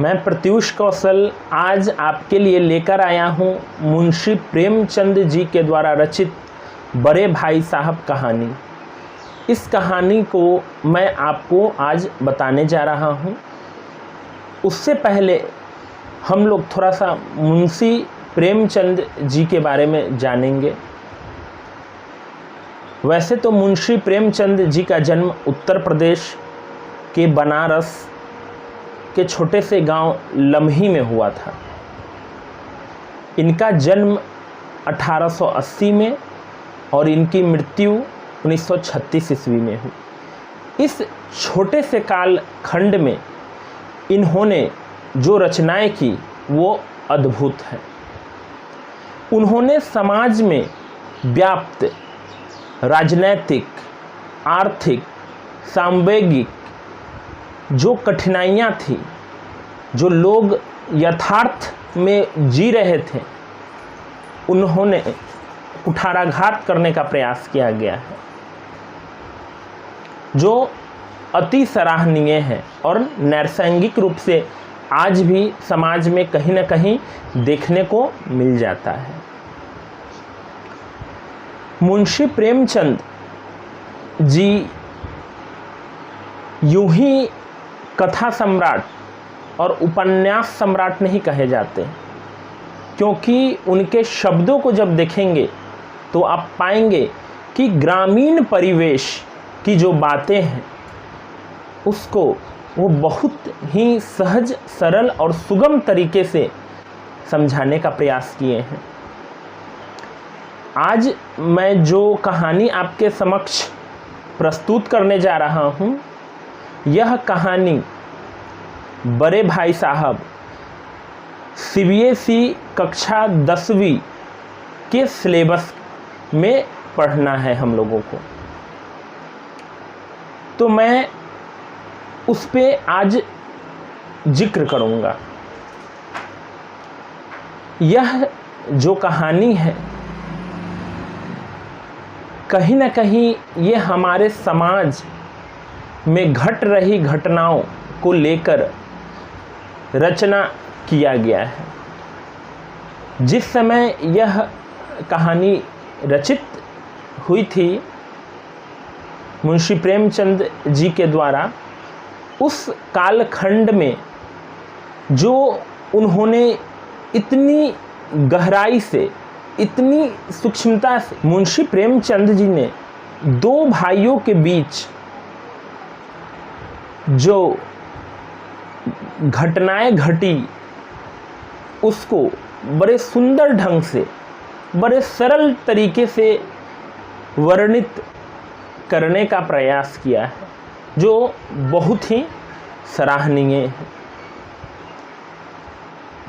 मैं प्रत्यूष कौशल आज आपके लिए लेकर आया हूँ मुंशी प्रेमचंद जी के द्वारा रचित बड़े भाई साहब कहानी। इस कहानी को मैं आपको आज बताने जा रहा हूँ। उससे पहले हम लोग थोड़ा सा मुंशी प्रेमचंद जी के बारे में जानेंगे। वैसे तो मुंशी प्रेमचंद जी का जन्म उत्तर प्रदेश के बनारस के छोटे से गांव लम्ही में हुआ था। इनका जन्म 1880 में और इनकी मृत्यु 1936 ईस्वी में हुई। इस छोटे से काल खंड में इन्होंने जो रचनाएं की वो अद्भुत हैं। उन्होंने समाज में व्याप्त राजनैतिक, आर्थिक, सामाजिक जो कठिनाइयाँ थी, जो लोग यथार्थ में जी रहे थे, उन्होंने कुठाराघात करने का प्रयास किया गया है, जो अति सराहनीय है और नैसर्गिक रूप से आज भी समाज में कहीं न कहीं देखने को मिल जाता है। मुंशी प्रेमचंद जी यूं ही कथा सम्राट और उपन्यास सम्राट नहीं कहे जाते, क्योंकि उनके शब्दों को जब देखेंगे तो आप पाएंगे कि ग्रामीण परिवेश की जो बातें हैं उसको वो बहुत ही सहज, सरल और सुगम तरीके से समझाने का प्रयास किए हैं। आज मैं जो कहानी आपके समक्ष प्रस्तुत करने जा रहा हूँ, यह कहानी बड़े भाई साहब CBSE कक्षा 10वीं के सिलेबस में पढ़ना है हम लोगों को, तो मैं उस पे आज जिक्र करूँगा। यह जो कहानी है कहीं न कहीं ये हमारे समाज में घट रही घटनाओं को लेकर रचना किया गया है। जिस समय यह कहानी रचित हुई थी मुंशी प्रेमचंद जी के द्वारा, उस कालखंड में जो उन्होंने इतनी गहराई से, इतनी सूक्ष्मता से, मुंशी प्रेमचंद जी ने दो भाइयों के बीच जो घटनाएं घटी उसको बड़े सुंदर ढंग से, बड़े सरल तरीके से वर्णित करने का प्रयास किया है, जो बहुत ही सराहनीय है।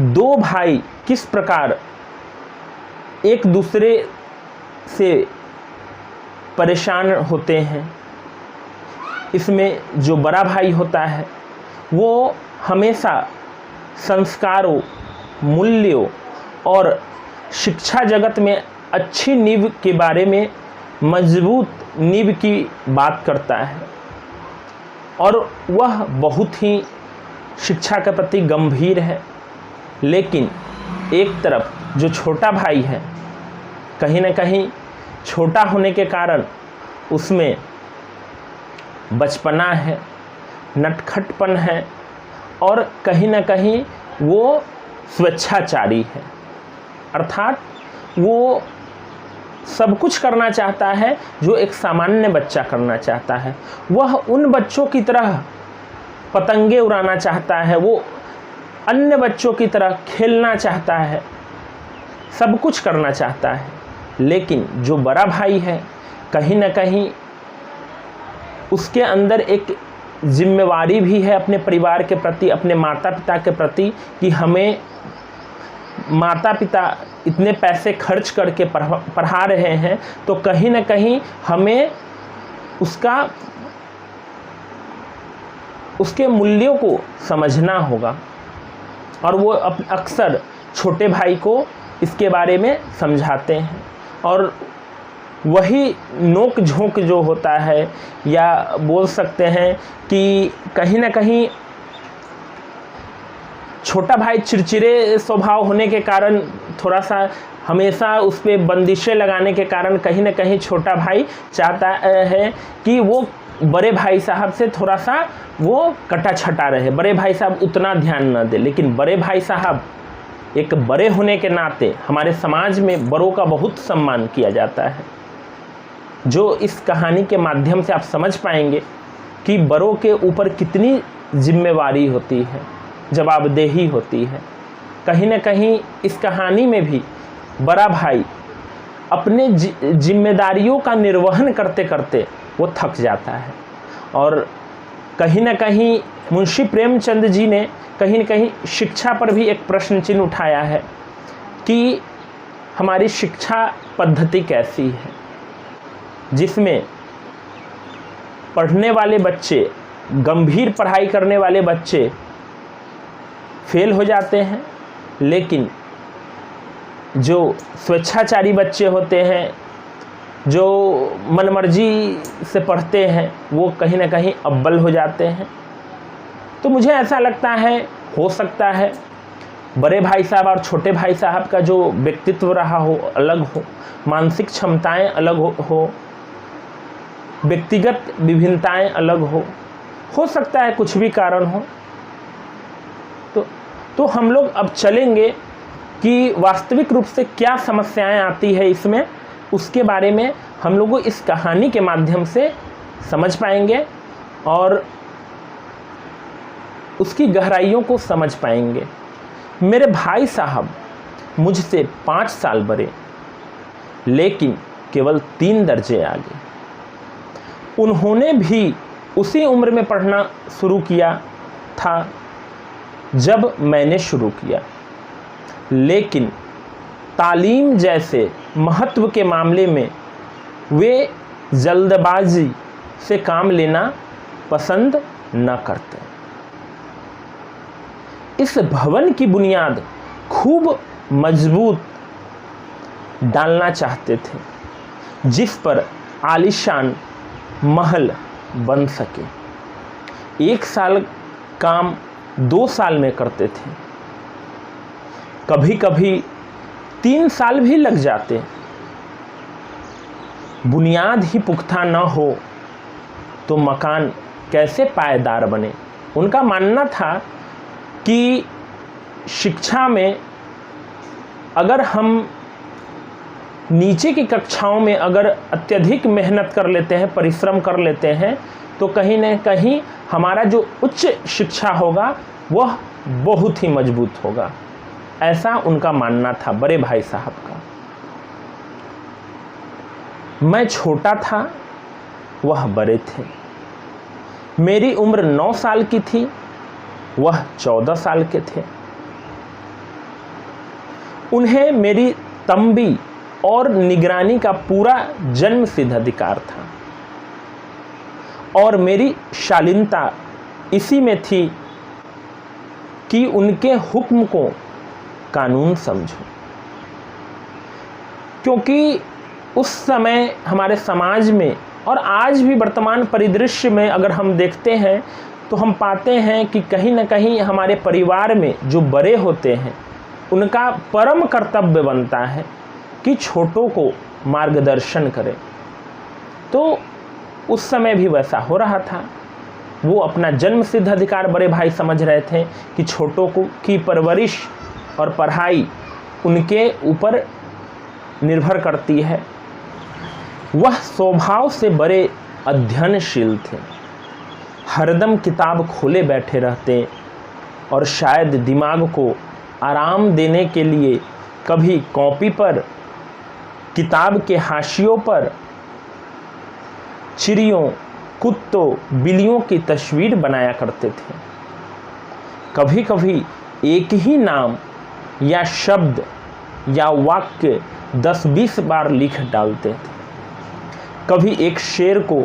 दो भाई किस प्रकार एक दूसरे से परेशान होते हैं। इसमें जो बड़ा भाई होता है वो हमेशा संस्कारों, मूल्यों और शिक्षा जगत में अच्छी नींव के बारे में, मजबूत नींव की बात करता है और वह बहुत ही शिक्षा के प्रति गंभीर है। लेकिन एक तरफ जो छोटा भाई है, कहीं न कहीं छोटा होने के कारण उसमें बचपना है, नटखटपन है और कहीं न कहीं वो स्वेच्छाचारी है। अर्थात वो सब कुछ करना चाहता है जो एक सामान्य बच्चा करना चाहता है। वह उन बच्चों की तरह पतंगे उड़ाना चाहता है, वो अन्य बच्चों की तरह खेलना चाहता है, सब कुछ करना चाहता है। लेकिन जो बड़ा भाई है, कहीं न कहीं उसके अंदर एक जिम्मेवारी भी है अपने परिवार के प्रति, अपने माता पिता के प्रति, कि हमें माता पिता इतने पैसे खर्च करके पढ़ा रहे हैं, तो कहीं न कहीं हमें उसके मूल्यों को समझना होगा। और वो अक्सर छोटे भाई को इसके बारे में समझाते हैं। और वही नोक झोंक जो होता है, या बोल सकते हैं कि कहीं ना कहीं छोटा भाई चिड़चिड़े स्वभाव होने के कारण थोड़ा सा हमेशा उस पर बंदिशें लगाने के कारण कहीं ना कहीं छोटा भाई चाहता है कि वो बड़े भाई साहब से थोड़ा सा वो कटा छटा रहे, बड़े भाई साहब उतना ध्यान न दे। लेकिन बड़े भाई साहब एक बड़े होने के नाते हमारे समाज में बड़ों का बहुत सम्मान किया जाता है, जो इस कहानी के माध्यम से आप समझ पाएंगे कि बड़ों के ऊपर कितनी जिम्मेवारी होती है, जवाबदेही होती है। कहीं ना कहीं इस कहानी में भी बड़ा भाई अपने जिम्मेदारियों का निर्वहन करते करते वो थक जाता है। और कहीं ना कहीं मुंशी प्रेमचंद जी ने कहीं ना कहीं शिक्षा पर भी एक प्रश्न चिन्ह उठाया है कि हमारी शिक्षा पद्धति कैसी है, जिसमें पढ़ने वाले बच्चे, गंभीर पढ़ाई करने वाले बच्चे फेल हो जाते हैं, लेकिन जो स्वेच्छाचारी बच्चे होते हैं, जो मनमर्जी से पढ़ते हैं, वो कहीं ना कहीं अव्वल हो जाते हैं। तो मुझे ऐसा लगता है, हो सकता है बड़े भाई साहब और छोटे भाई साहब का जो व्यक्तित्व रहा हो अलग हो, मानसिक क्षमताएं अलग हो, व्यक्तिगत विभिन्नताएं अलग हो सकता है कुछ भी कारण हो। तो हम लोग अब चलेंगे कि वास्तविक रूप से क्या समस्याएं आती है इसमें, उसके बारे में हम लोग इस कहानी के माध्यम से समझ पाएंगे और उसकी गहराइयों को समझ पाएंगे। मेरे भाई साहब मुझसे 5 साल बड़े, लेकिन केवल 3 दर्जे आगे। उन्होंने भी उसी उम्र में पढ़ना शुरू किया था जब मैंने शुरू किया, लेकिन तालीम जैसे महत्व के मामले में वे जल्दबाजी से काम लेना पसंद न करते। इस भवन की बुनियाद खूब मजबूत डालना चाहते थे, जिस पर आलीशान महल बन सके। 1 साल काम 2 साल में करते थे, कभी कभी 3 साल भी लग जाते। बुनियाद ही पुख्ता न हो तो मकान कैसे पायदार बने। उनका मानना था कि शिक्षा में अगर हम नीचे की कक्षाओं में अगर अत्यधिक मेहनत कर लेते हैं, परिश्रम कर लेते हैं, तो कहीं न कहीं हमारा जो उच्च शिक्षा होगा वह बहुत ही मजबूत होगा। ऐसा उनका मानना था बड़े भाई साहब का। मैं छोटा था, वह बड़े थे। मेरी उम्र 9 साल की थी, वह 14 साल के थे। उन्हें मेरी तंबी और निगरानी का पूरा जन्मसिद्ध अधिकार था, और मेरी शालीनता इसी में थी कि उनके हुक्म को कानून समझो। क्योंकि उस समय हमारे समाज में और आज भी वर्तमान परिदृश्य में अगर हम देखते हैं तो हम पाते हैं कि कहीं ना कहीं हमारे परिवार में जो बड़े होते हैं उनका परम कर्तव्य बनता है कि छोटों को मार्गदर्शन करें। तो उस समय भी वैसा हो रहा था। वो अपना जन्मसिद्ध अधिकार बड़े भाई समझ रहे थे कि छोटों को की परवरिश और पढ़ाई उनके ऊपर निर्भर करती है। वह स्वभाव से बड़े अध्ययनशील थे, हरदम किताब खोले बैठे रहते और शायद दिमाग को आराम देने के लिए कभी कॉपी पर, किताब के हाशियों पर चिड़ियों, कुत्तों, बिल्लियों की तस्वीर बनाया करते थे। कभी कभी एक ही नाम या शब्द या वाक्य 10-20 बार लिख डालते थे। कभी एक शेर को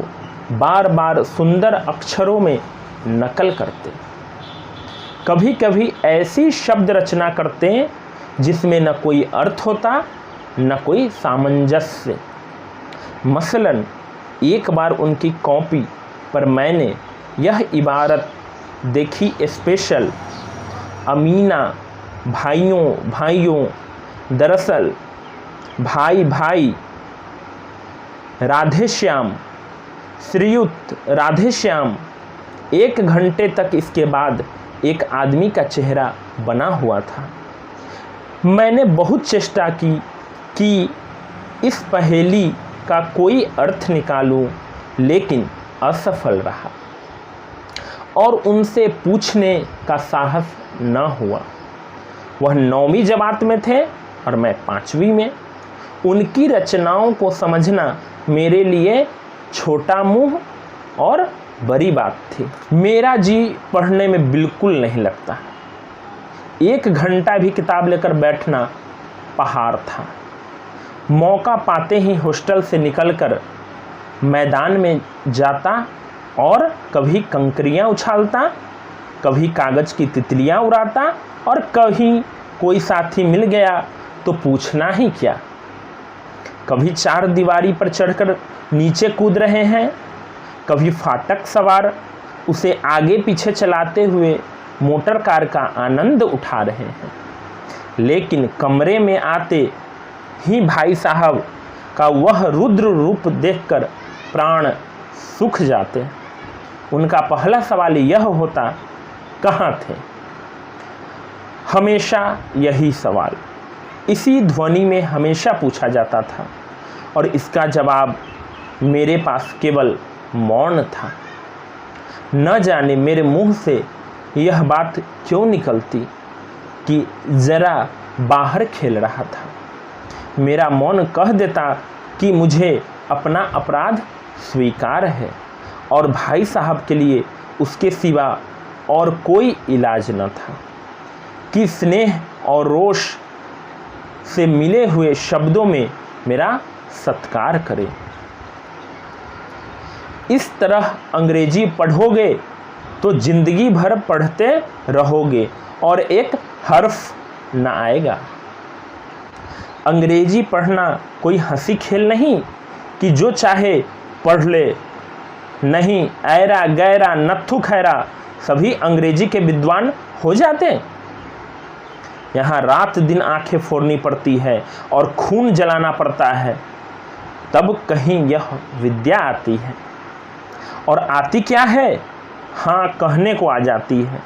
बार बार सुंदर अक्षरों में नकल करते। कभी कभी ऐसी शब्द रचना करते जिसमें न कोई अर्थ होता न कोई सामंजस्य। मसलन एक बार उनकी कॉपी पर मैंने यह इबारत देखी, स्पेशल अमीना, भाइयों भाइयों, दरअसल भाई भाई, राधेश्याम, श्रीयुत राधेश्याम। 1 घंटे तक इसके बाद एक आदमी का चेहरा बना हुआ था। मैंने बहुत चेष्टा की कि इस पहेली का कोई अर्थ निकालूं, लेकिन असफल रहा और उनसे पूछने का साहस न हुआ। वह 9वीं जमात में थे और मैं 5वीं में। उनकी रचनाओं को समझना मेरे लिए छोटा मुंह और बड़ी बात थी। मेरा जी पढ़ने में बिल्कुल नहीं लगता। 1 घंटा भी किताब लेकर बैठना पहाड़ था। मौका पाते ही हॉस्टल से निकलकर मैदान में जाता और कभी कंकरियां उछालता, कभी कागज़ की तितलियां उड़ाता और कहीं कोई साथी मिल गया तो पूछना ही क्या। कभी 4 दीवारी पर चढ़कर नीचे कूद रहे हैं, कभी फाटक सवार उसे आगे पीछे चलाते हुए मोटर कार का आनंद उठा रहे हैं। लेकिन कमरे में आते ही भाई साहब का वह रुद्र रूप देखकर प्राण सूख जाते। उनका पहला सवाल यह होता, कहाँ थे? हमेशा यही सवाल इसी ध्वनि में हमेशा पूछा जाता था और इसका जवाब मेरे पास केवल मौन था। न जाने मेरे मुंह से यह बात क्यों निकलती कि ज़रा बाहर खेल रहा था। मेरा मौन कह देता कि मुझे अपना अपराध स्वीकार है और भाई साहब के लिए उसके सिवा और कोई इलाज न था कि स्नेह और रोष से मिले हुए शब्दों में मेरा सत्कार करे। इस तरह अंग्रेजी पढ़ोगे तो जिंदगी भर पढ़ते रहोगे और एक हर्फ न आएगा। अंग्रेजी पढ़ना कोई हंसी खेल नहीं कि जो चाहे पढ़ ले। नहीं, ऐरा गैरा नत्थु खैरा सभी अंग्रेजी के विद्वान हो जाते। यहाँ रात दिन आंखें फोड़नी पड़ती है और खून जलाना पड़ता है, तब कहीं यह विद्या आती है। और आती क्या है? हाँ, कहने को आ जाती है।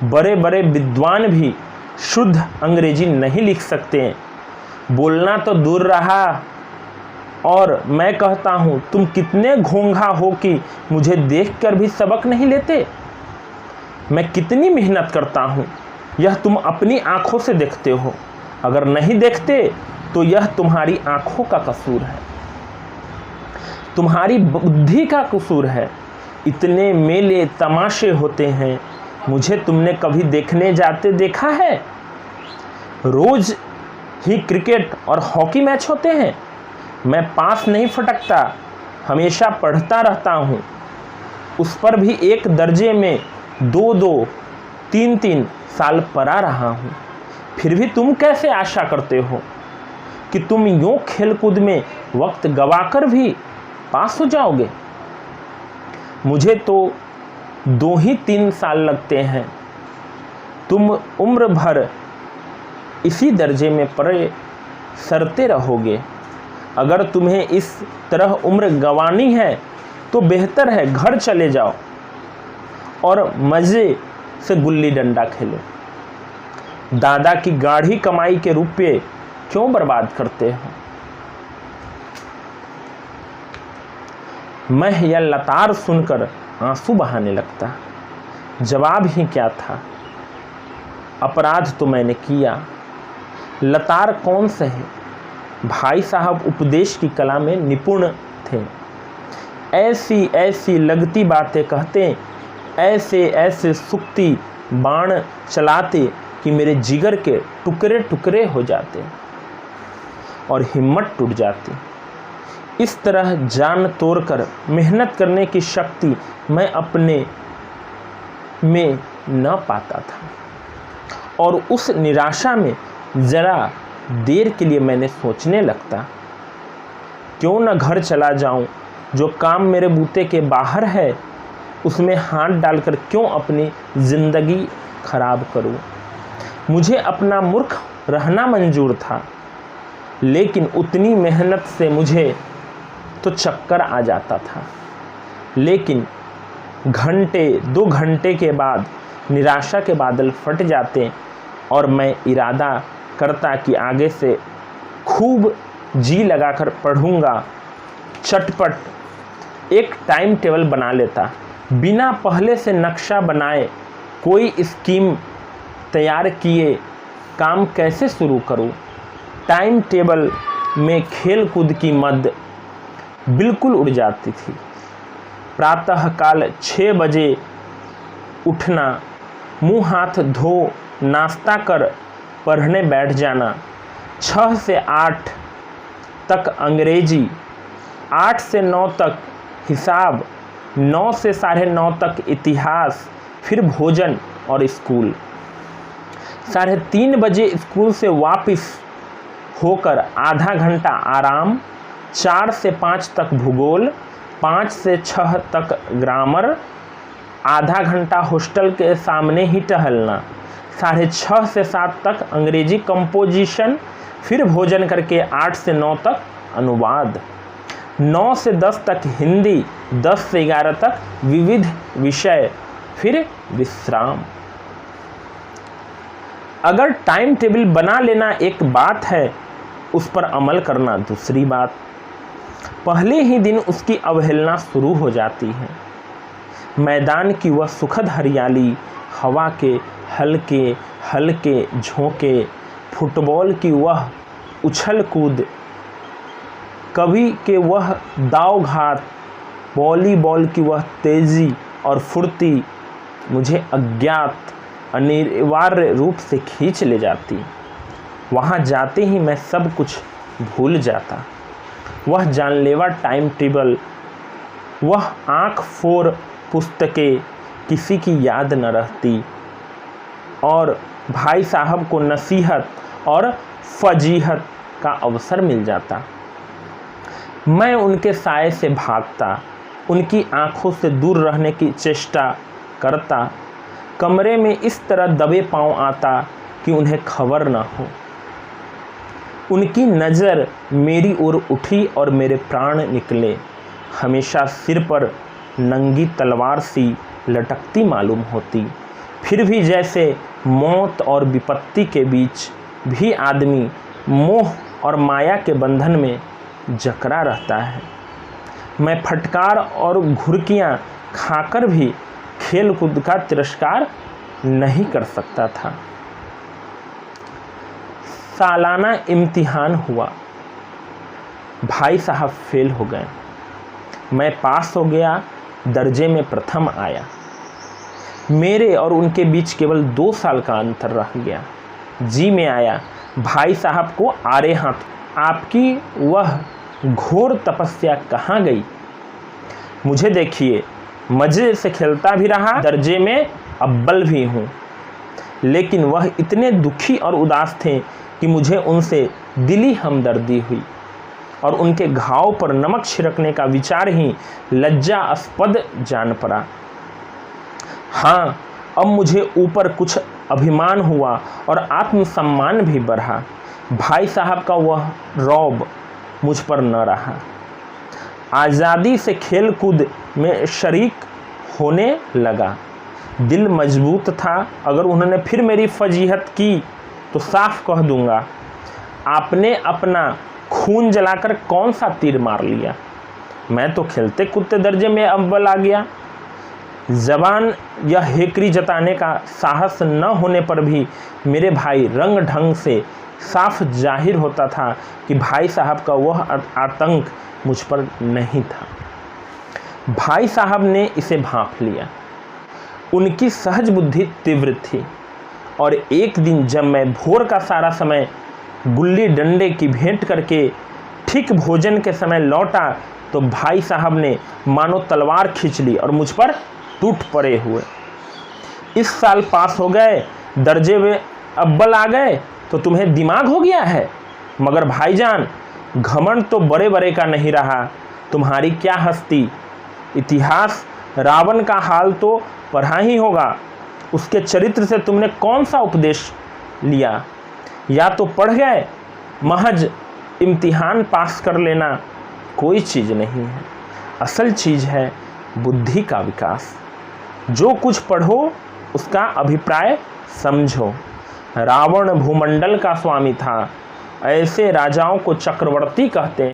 बड़े बड़े विद्वान भी शुद्ध अंग्रेजी नहीं लिख सकते, बोलना तो दूर रहा। और मैं कहता हूँ, तुम कितने घोंघा हो कि मुझे देखकर भी सबक नहीं लेते। मैं कितनी मेहनत करता हूँ, यह तुम अपनी आँखों से देखते हो। अगर नहीं देखते तो यह तुम्हारी आँखों का कसूर है, तुम्हारी बुद्धि का कसूर है। इतने मेले तमाशे होते हैं, मुझे तुमने कभी देखने जाते देखा है? रोज ही क्रिकेट और हॉकी मैच होते हैं। मैं पास नहीं फटकता, हमेशा पढ़ता रहता हूँ। उस पर भी 1 दर्जे में 2-2, 3-3 साल पढ़ा रहा हूँ। फिर भी तुम कैसे आशा करते हो कि तुम यूँ खेलकूद में वक्त गवाकर भी पास हो जाओगे? मुझे तो 2 ही 3 साल लगते हैं। तुम उम्र भर इसी दर्जे में पढ़े सरते रहोगे। अगर तुम्हें इस तरह उम्र गंवानी है तो बेहतर है घर चले जाओ और मज़े से गुल्ली डंडा खेलो। दादा की गाढ़ी कमाई के रुपये क्यों बर्बाद करते हो? मैं यह लतार सुनकर आंसू बहाने लगता। जवाब ही क्या था? अपराध तो मैंने किया, लतार कौन से है? भाई साहब उपदेश की कला में निपुण थे। ऐसी ऐसी लगती बातें कहते, ऐसे ऐसे सुक्ति बाण चलाते कि मेरे जिगर के टुकड़े टुकड़े हो जाते और हिम्मत टूट जाती। इस तरह जान तोड़कर मेहनत करने की शक्ति मैं अपने में न पाता था और उस निराशा में ज़रा देर के लिए मैंने सोचने लगता, क्यों न घर चला जाऊं, जो काम मेरे बूते के बाहर है उसमें हाथ डालकर क्यों अपनी ज़िंदगी खराब करूं। मुझे अपना मूर्ख रहना मंजूर था, लेकिन उतनी मेहनत से मुझे तो चक्कर आ जाता था। लेकिन घंटे 2 घंटे के बाद निराशा के बादल फट जाते और मैं इरादा करता कि आगे से खूब जी लगाकर पढ़ूंगा। चटपट एक टाइम टेबल बना लेता, बिना पहले से नक्शा बनाए कोई स्कीम तैयार किए काम कैसे शुरू करूं। टाइम टेबल में खेल कूद की मद बिल्कुल उड़ जाती थी। प्रातःकाल 6 बजे उठना, मुंह हाथ धो नाश्ता कर पढ़ने बैठ जाना, 6 से 8 तक अंग्रेजी, 8 से 9 तक हिसाब, 9 से 9:30 तक इतिहास, फिर भोजन और स्कूल। 3:30 बजे स्कूल से वापस होकर आधा घंटा आराम, 4 से 5 तक भूगोल, 5 से 6 तक ग्रामर, आधा घंटा हॉस्टल के सामने ही टहलना, 6:30 से 7 तक अंग्रेजी कंपोजिशन, फिर भोजन करके 8 से 9 तक अनुवाद, 9 से 10 तक हिंदी, 10 से 11 तक विविध विषय, फिर विश्राम। अगर टाइम टेबल बना लेना एक बात है, उस पर अमल करना दूसरी बात। पहले ही दिन उसकी अवहेलना शुरू हो जाती है। मैदान की वह सुखद हरियाली, हवा के हल्के हल्के झोंके, फुटबॉल की वह उछल कूद, कभी के वह दाव घात, वॉलीबॉल की वह तेज़ी और फुर्ती मुझे अज्ञात अनिवार्य रूप से खींच ले जाती। वहाँ जाते ही मैं सब कुछ भूल जाता। वह जानलेवा टाइम टेबल, वह आँख फोड़ पुस्तकें किसी की याद न रहती और भाई साहब को नसीहत और फजीहत का अवसर मिल जाता। मैं उनके साए से भागता, उनकी आँखों से दूर रहने की चेष्टा करता, कमरे में इस तरह दबे पाँव आता कि उन्हें खबर न हो। उनकी नज़र मेरी ओर उठी और मेरे प्राण निकले। हमेशा सिर पर नंगी तलवार सी लटकती मालूम होती। फिर भी जैसे मौत और विपत्ति के बीच भी आदमी मोह और माया के बंधन में जकड़ा रहता है। मैं फटकार और घुरकियाँ खाकर भी खेल कूद का तिरस्कार नहीं कर सकता था। सालाना इम्तिहान हुआ, भाई साहब फेल हो गए, मैं पास हो गया, दर्जे में प्रथम आया। मेरे और उनके बीच केवल 2 साल का अंतर रह गया। जी में आया, भाई साहब को आरे हाथ, आपकी वह घोर तपस्या कहाँ गई? मुझे देखिए, मज़े से खेलता भी रहा, दर्जे में अव्वल भी हूँ। लेकिन वह इतने दुखी और उदास थे कि मुझे उनसे दिली हमदर्दी हुई और उनके घाव पर नमक छिड़कने का विचार ही लज्जास्पद जान पड़ा। हाँ, अब मुझे ऊपर कुछ अभिमान हुआ और आत्मसम्मान भी बढ़ा। भाई साहब का वह रौब मुझ पर न रहा। आज़ादी से खेल कूद में शरीक होने लगा। दिल मजबूत था। अगर उन्होंने फिर मेरी फजीहत की तो साफ कह दूंगा, आपने अपना खून जलाकर कौन सा तीर मार लिया? मैं तो खेलते कूदते दर्जे में अव्वल आ गया। जबान यह हेकरी जताने का साहस न होने पर भी मेरे भाई रंग ढंग से साफ जाहिर होता था कि भाई साहब का वह आतंक मुझ पर नहीं था। भाई साहब ने इसे भांप लिया। उनकी सहज बुद्धि तीव्र थी और एक दिन जब मैं भोर का सारा समय गुल्ली डंडे की भेंट करके ठीक भोजन के समय लौटा तो भाई साहब ने मानो तलवार खींच ली और मुझ पर टूट पड़े हुए। इस साल पास हो गए, दर्जे में अव्वल आ गए तो तुम्हें दिमाग हो गया है? मगर भाईजान, घमंड तो बड़े बड़े का नहीं रहा। तुम्हारी क्या हस्ती। इतिहास रावण का हाल तो पढ़ा ही होगा। उसके चरित्र से तुमने कौन सा उपदेश लिया। या तो पढ़ गए, महज इम्तिहान पास कर लेना कोई चीज़ नहीं है। असल चीज़ है बुद्धि का विकास। जो कुछ पढ़ो उसका अभिप्राय समझो। रावण भूमंडल का स्वामी था, ऐसे राजाओं को चक्रवर्ती कहते हैं।